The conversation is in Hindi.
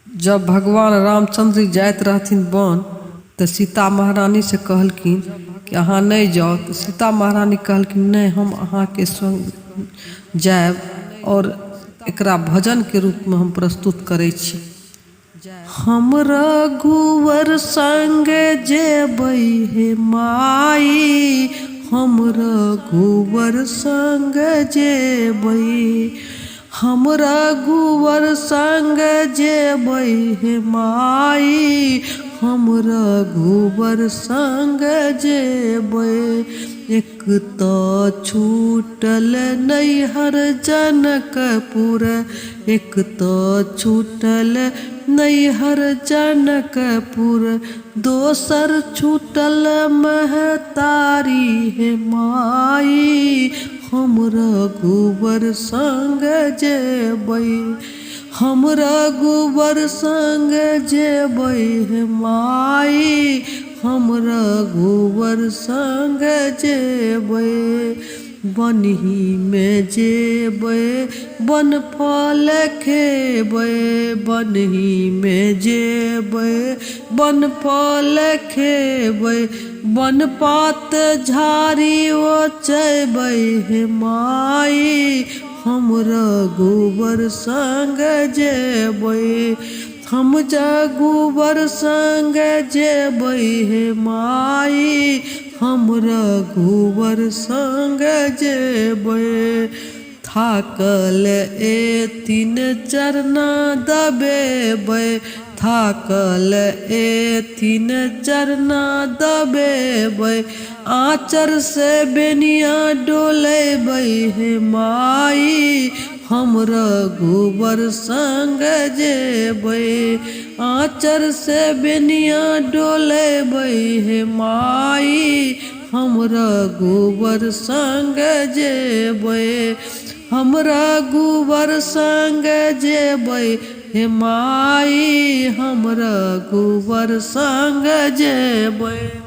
जब भगवान रामचंद्र जी जाइत रहथिन वन तो सीता महारानी से कहलखिन कि अहाँ नहीं जाओ। तो सीता महारानी कहलखिन नहीं, हम अहाँ के संग जाएब और एकरा भजन के रूप में हम प्रस्तुत करै छी। हम रघुवर संग जेबै हे माई, हम रघुवर संग जेबै, हम रघुवर संग जेबै हे माई, हम रघुवर संग जेबै। एक तो छूटल नैहर जनकपुर, एक तो छूटल नैहर जनकपुर, दोसर छूटल महतारी हे माई, हम रघुवर संग जेबै, हम रघुवर संग जेबै हे माई, हम रघुवर संग जेबै। बनही में जेबै बन फल खेबै, बनही में जेबै बन फल खेबै, बन पात झाड़ी ओचबै हे माई, हम रघुवर संग जेबै, हम रघुवर संग जेबै हे माई, हम रघुवर संग जेबै। थाकल एथिन चरना दबेबै, थाकल एथिन चरना दबेबै, आँचर से बेनिया डोलेबै हे माई, हम रघुवर संग जेबै, आँचर से बेनिया डोलेबै हे माई, हम रघुवर संग जेबै, हम रघुवर संग जेबै हे माई, हम रघुवर संग जेबै।